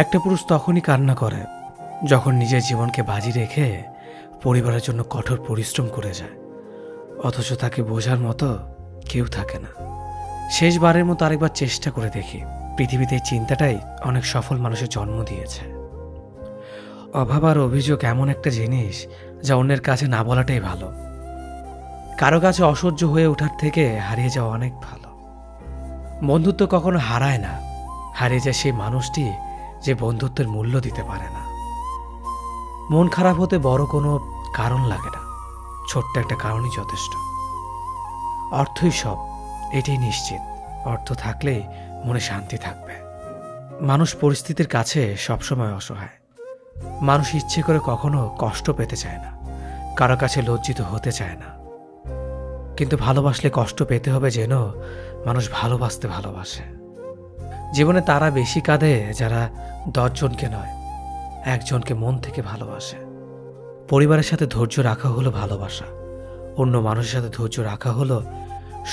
একটা পুরুষ তখনই কান্না করে যখন নিজের জীবনকে বাজি রেখে পরিবারের জন্য কঠোর পরিশ্রম করে যায়, অথচ তাকে বোঝার মতো কেউ থাকে না। শেষবারের মতো আরেকবার চেষ্টা করে দেখি। পৃথিবীতে এই চিন্তাটাই অনেক সফল মানুষের জন্ম দিয়েছে। অভাব আর অভিযোগ এমন একটা জিনিস যা অন্যের কাছে না বলাটাই ভালো। কারো কাছে অসহ্য হয়ে ওঠার থেকে হারিয়ে যাওয়া অনেক ভালো। বন্ধুত্ব কখনো হারায় না, হারিয়ে যায় সেই মানুষটি যে বন্ধুত্বের মূল্য দিতে পারে না। মন খারাপ হতে বড় কোনো কারণ লাগে না, ছোট্ট একটা কারণই যথেষ্ট। অর্থই সব, এটাই নিশ্চিত। অর্থ থাকলেই মনে শান্তি থাকবে। মানুষ পরিস্থিতির কাছে সবসময় অসহায়। মানুষ ইচ্ছে করে কখনো কষ্ট পেতে চায় না, কারো কাছে লজ্জিত হতে চায় না। কিন্তু ভালোবাসলে কষ্ট পেতে হবে যেন মানুষ ভালোবাসতে ভালোবাসে। জীবনে তারা বেশি কাঁদে যারা 10 জনকে নয়, একজনকে মন থেকে ভালোবাসে। পরিবারের সাথে ধৈর্য রাখা হলো ভালোবাসা, অন্য মানুষের সাথে ধৈর্য রাখা হলো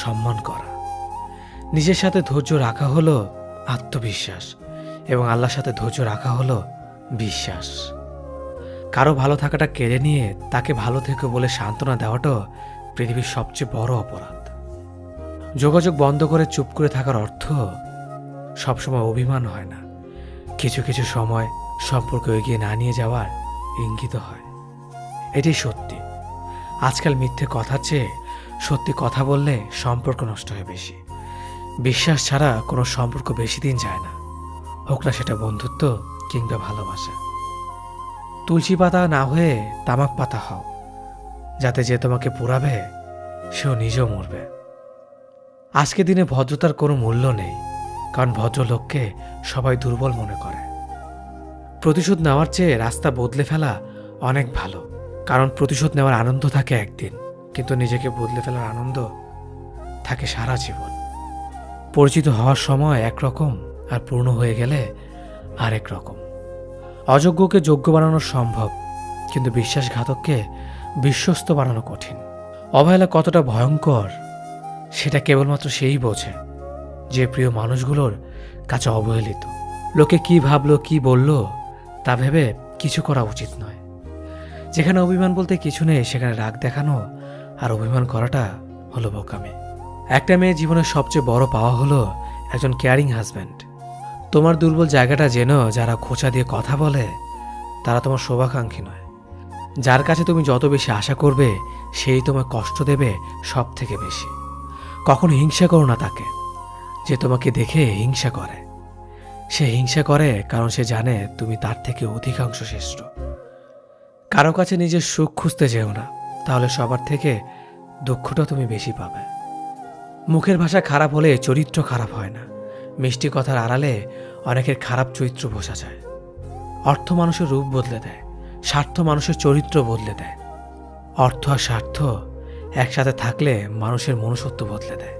সম্মান করা, নিজের সাথে ধৈর্য রাখা হলো আত্মবিশ্বাস, এবং আল্লাহর সাথে ধৈর্য রাখা হলো বিশ্বাস। কারো ভালো থাকাটা কেড়ে নিয়ে তাকে ভালো থেকো বলে সান্ত্বনা দেওয়াটাও পৃথিবীর সবচেয়ে বড় অপরাধ। যোগাযোগ বন্ধ করে চুপ করে থাকার অর্থ সবসময় অভিমান হয় না, কিছু কিছু সময় সম্পর্ক এগিয়ে না নিয়ে যাওয়ার ইঙ্গিত হয়। এটাই সত্যি। আজকাল মিথ্যে কথার চেয়ে সত্যি কথা বললে সম্পর্ক নষ্ট হয় বেশি। বিশ্বাস ছাড়া কোনো সম্পর্ক বেশি দিন যায় না, হোক না সেটা বন্ধুত্ব কিংবা ভালোবাসা। তুলসী পাতা না হয়ে তামাক পাতা হও, যাতে যে তোমাকে পোড়াবে সেও নিজেও মরবে। আজকে দিনে ভদ্রতার কোনো মূল্য নেই, কারণ ভদ্রলোককে সবাই দুর্বল মনে করে। প্রতিশোধ নেওয়ার চেয়ে রাস্তা বদলে ফেলা অনেক ভালো, কারণ প্রতিশোধ নেওয়ার আনন্দ থাকে একদিন, কিন্তু নিজেকে বদলে ফেলার আনন্দ থাকে সারা জীবন। পরিচিত হওয়ার সময় একরকম, আর পূর্ণ হয়ে গেলে আরেক রকম। অযোগ্যকে যোগ্য বানানো সম্ভব, কিন্তু বিশ্বাসঘাতককে বিশ্বস্ত বানানো কঠিন। অবহেলা কতটা ভয়ঙ্কর সেটা কেবলমাত্র সেই বোঝে যে প্রিয় মানুষগুলোর কাছে অবহেলিত। লোকে কি ভাবলো কি বলল তা ভেবে কিছু করা উচিত নয়। যেখানে অভিমান বলতে কিছু নেই সেখানে রাগ দেখানো আর অভিমান করাটা হলো বোকামি। একটা মেয়ের জীবনের সবচেয়ে বড় পাওয়া হলো একজন কেয়ারিং হাজব্যান্ড। তোমার দুর্বল জায়গাটা যেন যারা খোঁচা দিয়ে কথা বলে তারা তোমার শুভাকাঙ্ক্ষী নয়। যার কাছে তুমি যত বেশি আশা করবে সেই তোমায় কষ্ট দেবে সব থেকে বেশি। কখনো হিংসা করো না তাকে যে তোমাকে দেখে হিংসা করে। সে হিংসা করে কারণ সে জানে তুমি তার থেকে অধিকাংশ শ্রেষ্ঠ। কারো কাছে নিজের সুখ খুঁজতে যেও না, তাহলে সবার থেকে দুঃখটা তুমি বেশি পাবে। মুখের ভাষা খারাপ হলে চরিত্র খারাপ হয় না। মিষ্টি কথার আড়ালে অনেকের খারাপ চরিত্র বোঝা যায়। অর্থ মানুষের রূপ বদলে দেয়, স্বার্থ মানুষের চরিত্র বদলে দেয়। অর্থ আর স্বার্থ একসাথে থাকলে মানুষের মনুষ্যত্ব বদলে দেয়।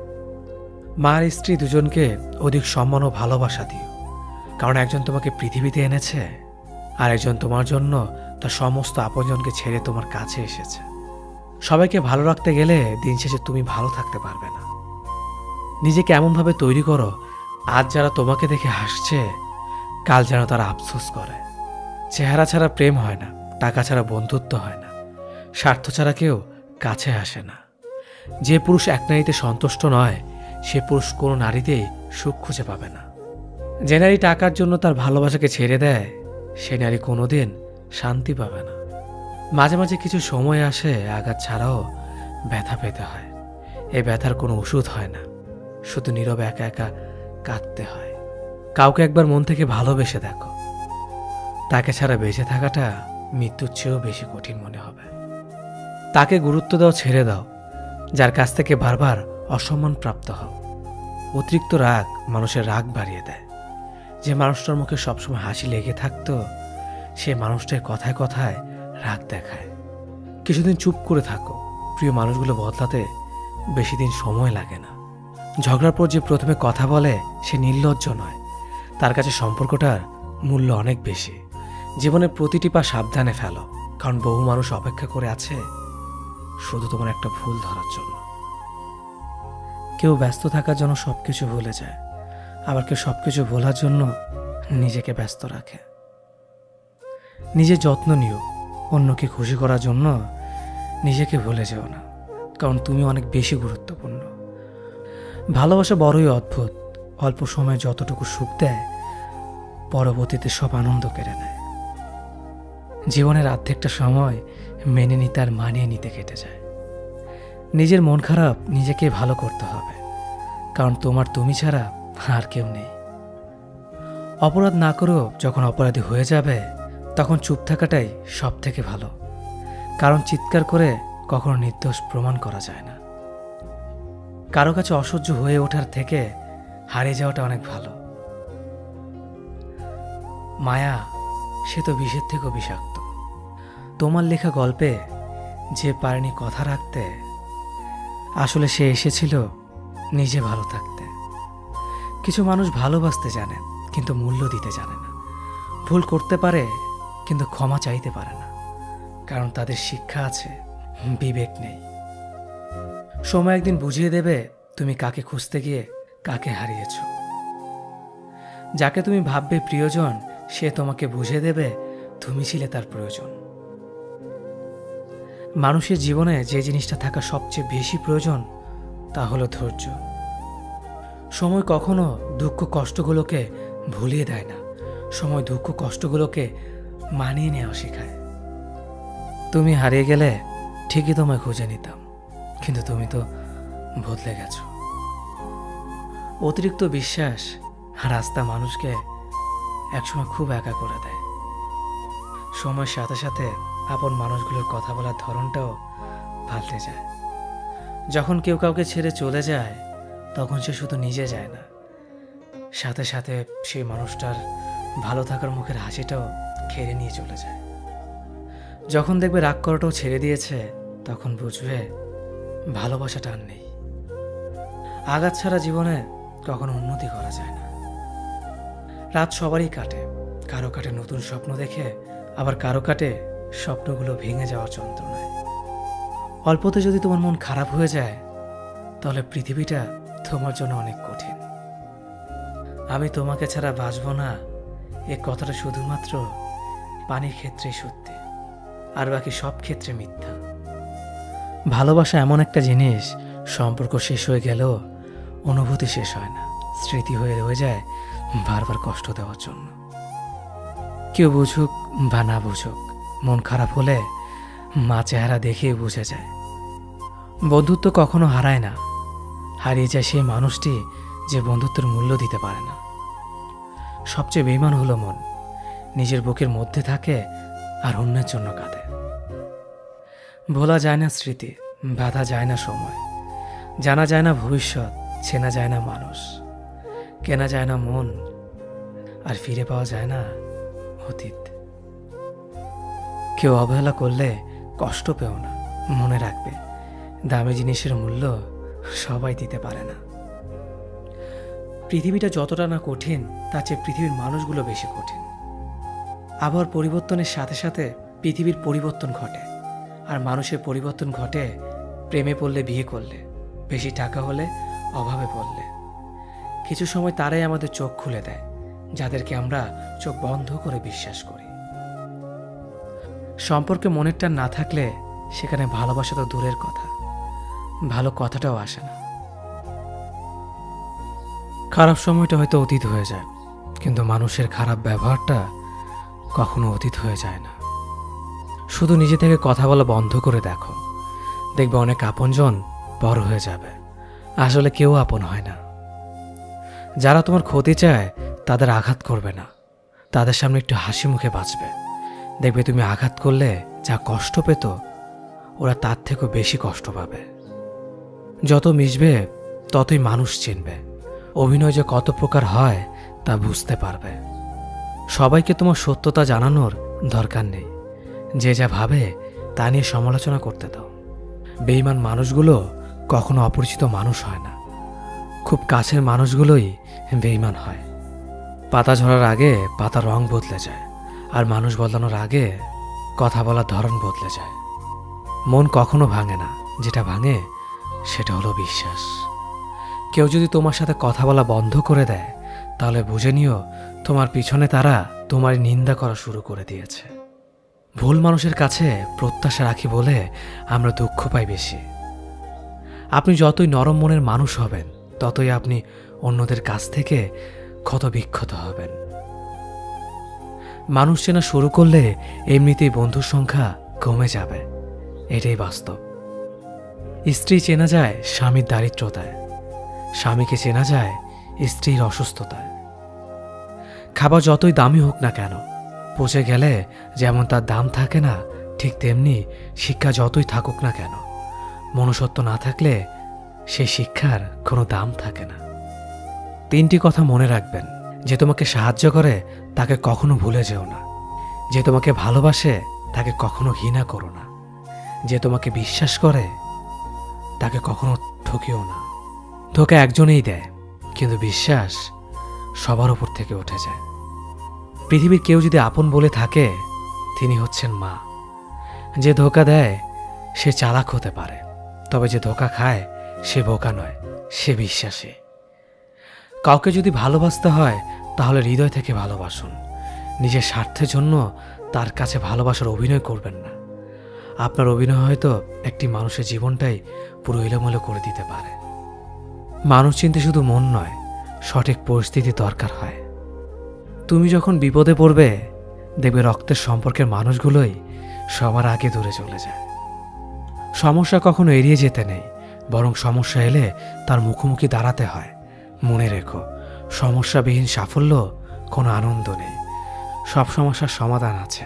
মা আর স্ত্রী দুজনকে অধিক সম্মান ও ভালোবাসা দিও, কারণ একজন তোমাকে পৃথিবীতে এনেছে আর একজন তোমার জন্য তার সমস্ত আপনজনকে ছেড়ে তোমার কাছে এসেছে। সবাইকে ভালো রাখতে গেলে দিন শেষে তুমি ভালো থাকতে পারবে না। নিজেকে এমনভাবে তৈরি করো আজ যারা তোমাকে দেখে হাসছে কাল যেন তারা আফসোস করে। চেহারা ছাড়া প্রেম হয় না, টাকা ছাড়া বন্ধুত্ব হয় না, স্বার্থ ছাড়া কেউ কাছে আসে না। যে পুরুষ এক নারীতে সন্তুষ্ট নয় সে পুরুষ কোনো নারীতেই সুখ খুঁজে পাবে না। যে নারী টাকার জন্য তার ভালোবাসাকে ছেড়ে দেয় সে নারী কোনোদিন শান্তি পাবে না। মাঝে মাঝে কিছু সময় আসে আঘাত ছাড়াও ব্যথা পেতে হয়। এই ব্যথার কোনো ওষুধ হয় না, শুধু নীরবে একা একা কাঁদতে হয়। কাউকে একবার মন থেকে ভালোবেসে দেখো, তাকে ছাড়া বেঁচে থাকাটা মৃত্যুর চেয়েও বেশি কঠিন মনে হবে। তাকে গুরুত্ব দাও, ছেড়ে দাও যার কাছ থেকে বারবার অসম্মান প্রাপ্ত হও। অতিরিক্ত রাগ মানুষের রাগ বাড়িয়ে দেয়। যে মানুষটার মুখে সবসময় হাসি লেগে থাকতো সে মানুষটার কথায় কথায় রাগ দেখায়। কিছুদিন চুপ করে থাকো, প্রিয় মানুষগুলো বদলাতে বেশি দিন সময় লাগে না। ঝগড়ার পর যে প্রথমে কথা বলে সে নির্লজ্জ নয়, তার কাছে সম্পর্কটার মূল্য অনেক বেশি। জীবনের প্রতিটি পা সাবধানে ফেলো, কারণ বহু মানুষ অপেক্ষা করে আছে শুধু তোমার একটা ভুল ধরার জন্য। কেউ ব্যস্ত থাকার জন্য সবকিছু ভুলে যায়, আবার কেউ সবকিছু ভোলার জন্য নিজেকে ব্যস্ত রাখে। নিজের যত্ন নিও, অন্যকে খুশি করার জন্য নিজেকে ভুলে যেও না, কারণ তুমি অনেক বেশি গুরুত্বপূর্ণ। ভালোবাসা বড়ই অদ্ভুত, অল্প সময়ে যতটুকু সুখ দেয় পরবর্তীতে সব আনন্দ কেড়ে নেয়। জীবনের অর্ধেকটা সময় মেনে নিতে আর মানিয়ে নিতে কেটে যায়। নিজের মন খারাপ নিজেকে ভালো করতে হবে, কারণ তোমার তুমি ছাড়া আর কেউ নেই। অপরাধ না করেও যখন অপরাধী হয়ে যাবে তখন চুপ থাকাটাই সব থেকে ভালো, কারণ চিৎকার করে কখনো নির্দোষ প্রমাণ করা যায় না। কারো কাছে অসহ্য হয়ে ওঠার থেকে হারিয়ে যাওয়াটা অনেক ভালো। মায়া সে তো বিষের থেকেও বিষাক্ত। তোমার লেখা গল্পে যে পারেনি কথা রাখতে, আসলে সে এসেছিল নিজে ভালো থাকতে। কিছু মানুষ ভালোবাসতে জানে কিন্তু মূল্য দিতে জানে না। ভুল করতে পারে কিন্তু ক্ষমা চাইতে পারে না, কারণ তাদের শিক্ষা আছে, বিবেক নেই। সময় একদিন বুঝিয়ে দেবে তুমি কাকে খুঁজতে গিয়ে কাকে হারিয়েছ। যাকে তুমি ভাববে প্রিয়জন, সে তোমাকে বুঝিয়ে দেবে তুমি ছিলে তার প্রয়োজন। মানুষের জীবনে যে জিনিসটা থাকা সবচেয়ে বেশি প্রয়োজন তা হলো ধৈর্য। সময় কখনো দুঃখ কষ্টগুলোকে ভুলিয়ে দেয় না, সময় দুঃখ কষ্টগুলোকে মানিয়ে নেওয়া শেখায়। তুমি হারিয়ে গেলে ঠিকই তোমায় খুঁজে নিতাম, কিন্তু তুমি তো বদলে গেছো। অতিরিক্ত বিশ্বাস আর আস্থা মানুষকে একসময় খুব একা করে দেয়। সময়ের সাথে সাথে আপন মানুষগুলোর কথা বলার ধরনটাও পাল্টে যায়। যখন কেউ কাউকে ছেড়ে চলে যায় তখন সে শুধু নিজে যায় না, সাথে সাথে সেই মানুষটার ভালো থাকার মুখের হাসিটাও কেড়ে নিয়ে চলে যায়। যখন দেখবে রাগ করাটাও ছেড়ে দিয়েছে তখন বুঝবে ভালোবাসাটা আর নেই। আঘাত ছাড়া জীবনে কখনো উন্নতি করা যায় না। রাত সবারই কাটে, কারো কাটে নতুন স্বপ্ন দেখে, আবার কারো কাটে স্বপ্নগুলো ভেঙে যাওয়ার যন্ত্রণায়। অল্পতে যদি তোমার মন খারাপ হয়ে যায় তাহলে পৃথিবীটা তোমার জন্য অনেক কঠিন। আমি তোমাকে ছাড়া বাঁচবো না, এ কথাটা শুধুমাত্র পানির ক্ষেত্রেই সত্যি, আর বাকি সব ক্ষেত্রে মিথ্যা। ভালোবাসা এমন একটা জিনিস, সম্পর্ক শেষ হয়ে গেলেও অনুভূতি শেষ হয় না, স্মৃতি হয়ে রয়ে যায় বারবার কষ্ট দেওয়ার জন্য। কেউ বুঝুক বা না বুঝুক, মন খারাপ হলে মা চেহারা দেখেই বুঝে যায়। বন্ধুত্ব কখনো হারায় না, হারিয়ে যায় সেই মানুষটি যে বন্ধুত্বের মূল্য দিতে পারে না। সবচেয়ে বেঈমান হলো মন, নিজের বুকের মধ্যে থাকে আর অন্যের জন্য কাঁদে। ভোলা যায় না স্মৃতি, বাধা যায় না সময়, জানা যায় না ভবিষ্যৎ, চেনা যায় না মানুষ, কেনা যায় না মন, আর ফিরে পাওয়া যায় না অতীত। কেউ অবহেলা করলে কষ্ট পেও না, মনে রাখবে দামি জিনিসের মূল্য সবাই দিতে পারে না। পৃথিবীটা যতটা না কঠিন তার চেয়ে পৃথিবীর মানুষগুলো বেশি কঠিন। আবহাওয়ার পরিবর্তনের সাথে সাথে পৃথিবীর পরিবর্তন ঘটে, আর মানুষের পরিবর্তন ঘটে প্রেমে পড়লে, বিয়ে করলে, বেশি টাকা হলে, অভাবে পড়লে। কিছু সময় তারাই আমাদের চোখ খুলে দেয় যাদেরকে আমরা চোখ বন্ধ করে বিশ্বাস করি। সম্পর্কে মনের টান না থাকলে সেখানে ভালোবাসা তো দূরের কথা, ভালো কথাটাও আসে না। খারাপ সময়টা হয়তো অতীত হয়ে যায়, কিন্তু মানুষের খারাপ ব্যবহারটা কখনো অতীত হয়ে যায় না। শুধু নিজে থেকে কথা বলা বন্ধ করে দেখো, দেখবে অনেক আপনজন বড় হয়ে যাবে। আসলে কেউ আপন হয় না। যারা তোমার ক্ষতি চায় তাদের আঘাত করবে না, তাদের সামনে একটু হাসি মুখে বাঁচবে। দেখবে তুমি আঘাত করলে যা কষ্ট পেত ওরা তার থেকেও বেশি কষ্ট পাবে। যত মিশবে ততই মানুষ চিনবে, অভিনয় যে কত প্রকার হয় তা বুঝতে পারবে। সবাইকে তোমার সত্যতা জানানোর দরকার নেই, যে যা ভাবে তা নিয়ে সমালোচনা করতে দাও। বেঈমান মানুষগুলো কখনো অপরিচিত মানুষ হয় না, খুব কাছের মানুষগুলোই বেঈমান হয়। পাতা ঝরার আগে পাতার রং বদলে যায়, আর মানুষ বদলানোর আগে কথা বলার ধরন বদলে যায়। মন কখনো ভাঙে না, যেটা ভাঙে সেটা হলো বিশ্বাস। কেউ যদি তোমার সাথে কথা বলা বন্ধ করে দেয় তাহলে বুঝে নিও তোমার পিছনে তারা তোমার নিন্দা করা শুরু করে দিয়েছে। ভুল মানুষের কাছে প্রত্যাশা রাখি বলে আমরা দুঃখ পাই বেশি। আপনি যতই নরম মনের মানুষ হবেন, ততই আপনি অন্যদের কাছ থেকে ক্ষতবিক্ষত হবেন। মানুষ চেনা শুরু করলে এমনিতেই বন্ধুর সংখ্যা কমে যাবে, এটাই বাস্তব। স্ত্রী চেনা যায় স্বামীর দারিদ্রতায়, স্বামীকে চেনা যায় স্ত্রীর অসুস্থতায়। খাবার যতই দামি হোক না কেন, পচে গেলে যেমন তার দাম থাকে না, ঠিক তেমনি শিক্ষা যতই থাকুক না কেন, মনুষ্যত্ব না থাকলে সেই শিক্ষার কোনো দাম থাকে না। 3টি কথা মনে রাখবেন। যে তোমাকে সাহায্য করে তাকে কখনো ভুলে যেও না। যে তোমাকে ভালোবাসে তাকে কখনো ঘৃণা করো না। যে তোমাকে বিশ্বাস করে তাকে কখনো ঠকিও না। ধোঁকা একজনেই দেয়, কিন্তু বিশ্বাস সবার উপর থেকে উঠে যায়। পৃথিবীর কেউ যদি আপন বলে থাকে, তিনি হচ্ছেন মা। যে ধোঁকা দেয় সে চালাক হতে পারে, তবে যে ধোঁকা খায় সে বোকা নয়, সে বিশ্বাসী। কাউকে যদি ভালোবাসতে হয় তাহলে হৃদয় থেকে ভালোবাসুন। নিজের স্বার্থের জন্য তার কাছে ভালোবাসার অভিনয় করবেন না। আপনার অভিনয় হয়তো একটি মানুষের জীবনটাই পুরো এলোমেলো করে দিতে পারে। মানুষ চিনতে শুধু মন নয়, সঠিক পরিস্থিতি দরকার হয়। তুমি যখন বিপদে পড়বে, দেখবে রক্তের সম্পর্কের মানুষগুলোই সবার আগে দূরে চলে যায়। সমস্যা কখনো এড়িয়ে যেতে নেই, বরং সমস্যা এলে তার মুখোমুখি দাঁড়াতে হয়। মনে রেখো, সমস্যাবিহীন সাফল্য কোনো আনন্দ নেই। সব সমস্যার সমাধান আছে।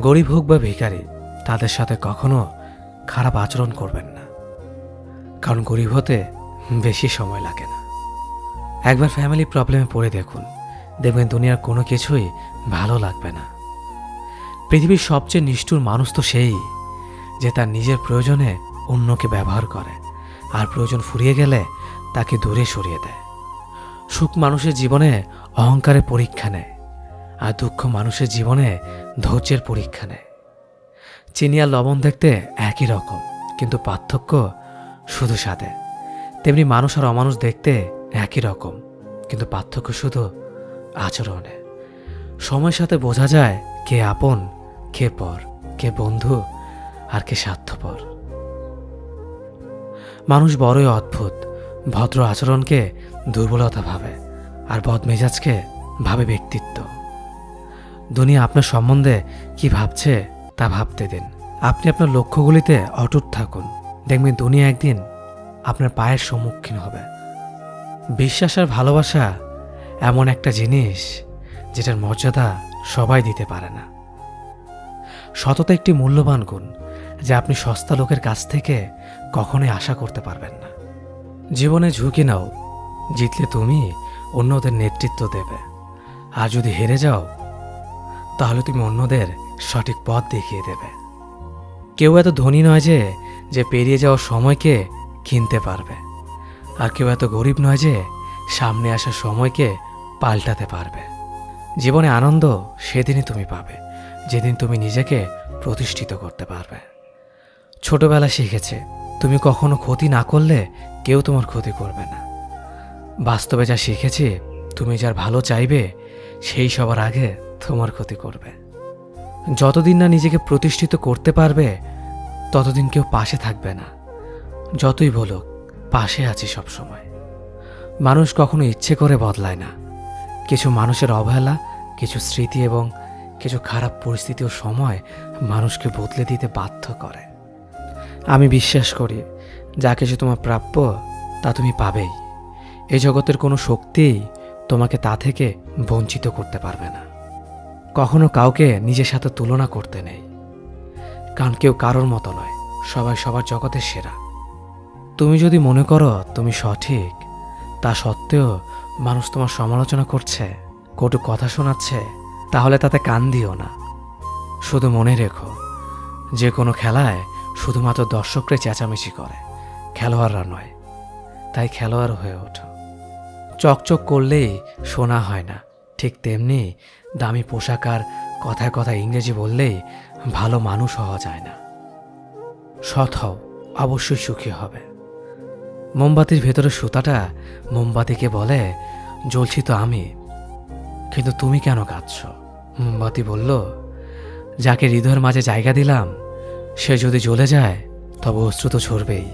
গরিব হোক বা ভিখারি, তাদের সাথে কখনো খারাপ আচরণ করবেন না, কারণ গরিব হতে বেশি সময় লাগে না। একবার ফ্যামিলি প্রবলেমে পড়ে দেখুন, দেখবেন দুনিয়ার কোনো কিছুই ভালো লাগবে না। পৃথিবীর সবচেয়ে নিষ্ঠুর মানুষ তো সেই, যে তার নিজের প্রয়োজনে অন্যকে ব্যবহার করে, আর প্রয়োজন ফুরিয়ে গেলে তাকে দূরে সরিয়ে দেয়। সুখ মানুষের জীবনে অহংকারের পরীক্ষা নেয়, আর দুঃখ মানুষের জীবনে ধৈর্যের পরীক্ষা নেয়। চিনি আর লবণ দেখতে একই রকম, কিন্তু পার্থক্য শুধু স্বাদে। তেমনি মানুষ আর অমানুষ দেখতে একই রকম, কিন্তু পার্থক্য শুধু আচরণে। সময়ের সাথে বোঝা যায় কে আপন, কে পর, কে বন্ধু আর কে স্বার্থপর। মানুষ বড়ই অদ্ভুত। ভদ্র আচরণকে দুর্বলতা ভাবে, আর বদমেজাজকে ভাবে ব্যক্তিত্ব। দুনিয়া আপনার সম্বন্ধে কি ভাবছে তা ভাবতে দিন। আপনি আপনার লক্ষ্যগুলিতে অটুট থাকুন, দেখবেন দুনিয়া একদিন আপনার পায়ের সম্মুখীন হবে। বিশ্বাস আর ভালোবাসা এমন একটা জিনিস যেটার মর্যাদা সবাই দিতে পারে না। সততা একটি মূল্যবান গুণ, যা আপনি সস্তা লোকের কাছ থেকে কখনোই আশা করতে পারবেন না। জীবনে ঝুঁকি নাও, জিতলে তুমি অন্যদের নেতৃত্ব দেবে, আর যদি হেরে যাও তাহলে তুমি অন্যদের সঠিক পথ দেখিয়ে দেবে। কেউ এত ধনী নয় যে পেরিয়ে যাওয়ার সময়কে কিনতে পারবে, আর কেউ এত গরিব নয় যে সামনে আসা সময়কে পাল্টাতে পারবে। জীবনে আনন্দ সেদিনই তুমি পাবে, যেদিন তুমি নিজেকে প্রতিষ্ঠিত করতে পারবে। ছোটবেলা শিখেছে, তুমি কখনো ক্ষতি না করলে কেউ তোমার ক্ষতি করবে না। বাস্তবে যা শিখেছি, তুমি যার ভালো চাইবে সেই সবার আগে তোমার ক্ষতি করবে। যতদিন না নিজেকে প্রতিষ্ঠিত করতে পারবে, ততদিন কেউ পাশে থাকবে না। যতই বলুক, পাশে আছি সব সময়। মানুষ কখনো ইচ্ছে করে বদলায় না। কিছু মানুষের অবহেলা, কিছু স্মৃতি এবং কিছু খারাপ পরিস্থিতি ও সময় মানুষকে বদলে দিতে বাধ্য করে। আমি বিশ্বাস করি, যা কিছু তোমার প্রাপ্য তা তুমি পাবেই। এই জগতের কোনো শক্তিই তোমাকে তা থেকে বঞ্চিত করতে পারবে না। কখনো কাউকে নিজের সাথে তুলনা করতে নেই, কারণ কেউ কারোর মতো নয়, সবাই সবার জগতের সেরা। তুমি যদি মনে করো তুমি সঠিক, তা সত্ত্বেও মানুষ তোমার সমালোচনা করছে, কটু কথা শোনাচ্ছে, তাহলে তাতে কান দিও না। শুধু মনে রেখো, যে কোনো খেলায় শুধুমাত্র দর্শকরা চেঁচামেচি করে, খেলোয়াড়রা নয়। তাই খেলোয়াড় হয়ে ওঠো। চকচক করলেই শোনা হয় না, ঠিক তেমনি দামি পোশাক আর কথায় কথায় ইংরেজি বললেই ভালো মানুষ হওয়া যায় না। সৎ হও, অবশ্যই সুখী হবে। মোমবাতির ভেতরে সুতাটা মোমবাতিকে বলে জ্বলছি তো আমি, কিন্তু তুমি কেন কাঁদছ? মোমবাতি বলল, যাকে হৃদয়ের মাঝে জায়গা দিলাম সে যদি জ্বলে যায় তবে অশ্রু তো ঝরবেই।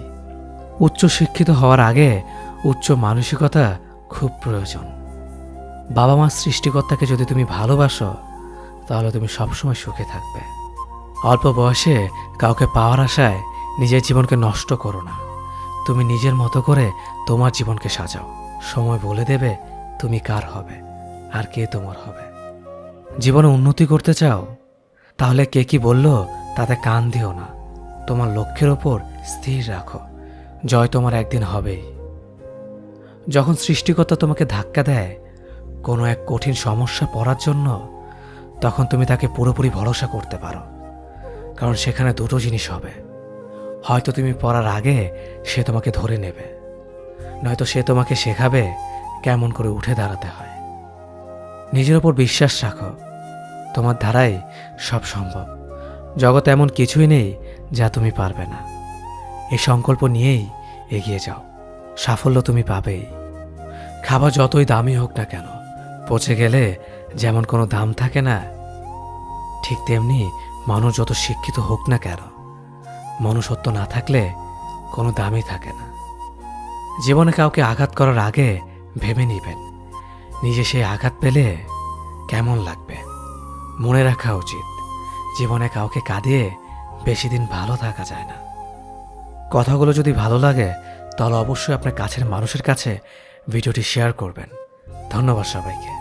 উচ্চ শিক্ষিত হওয়ার আগে উচ্চ মানসিকতা খুব প্রয়োজন। বাবা মার সৃষ্টিকর্তাকে যদি তুমি ভালোবাসো তাহলে তুমি সবসময় সুখে থাকবে। অল্প বয়সে কাউকে পাওয়ার আশায় নিজের জীবনকে নষ্ট করো না। তুমি নিজের মতো করে তোমার জীবনকে সাজাও। সময় বলে দেবে তুমি কার হবে আর কে তোমার হবে। জীবনে উন্নতি করতে চাও? তাহলে কে কি বলল তাতে কান দিও না। তোমার লক্ষ্যের ওপর স্থির রাখো, জয় তোমার একদিন হবেই। যখন সৃষ্টিকর্তা তোমাকে ধাক্কা দেয় কোনো এক কঠিন সমস্যা পড়ার জন্য, তখন তুমি তাকে পুরোপুরি ভরসা করতে পারো। কারণ সেখানে দুটো জিনিস হবে, হয়তো তুমি পড়ার আগে সে তোমাকে ধরে নেবে, নয়তো সে তোমাকে শেখাবে কেমন করে উঠে দাঁড়াতে হয়। নিজের ওপর বিশ্বাস রাখো, তোমার দ্বারাই সব সম্ভব। জগতে এমন কিছুই নেই যা তুমি পারবে না। এই সংকল্প নিয়েই এগিয়ে যাও, সাফল্য তুমি পাবেই। খাবার যতই দামি হোক না কেন, পচে গেলে যেমন কোনো দাম থাকে না, ঠিক তেমনি মানুষ যত শিক্ষিত হোক না কেন, মনুষ্যত্ব না থাকলে কোনো দামই থাকে না। জীবনে কাউকে আঘাত করার আগে ভেবে নিবেন নিজে সেই আঘাত পেলে কেমন লাগবে। মনে রাখা উচিত, জীবনে কাউকে কাঁদিয়ে বেশি দিন ভালো থাকা যায় না। কথাগুলো যদি ভালো লাগে তাহলে অবশ্যই আপনার কাছের মানুষের কাছে ভিডিওটি শেয়ার করবেন। ধন্যবাদ সবাইকে।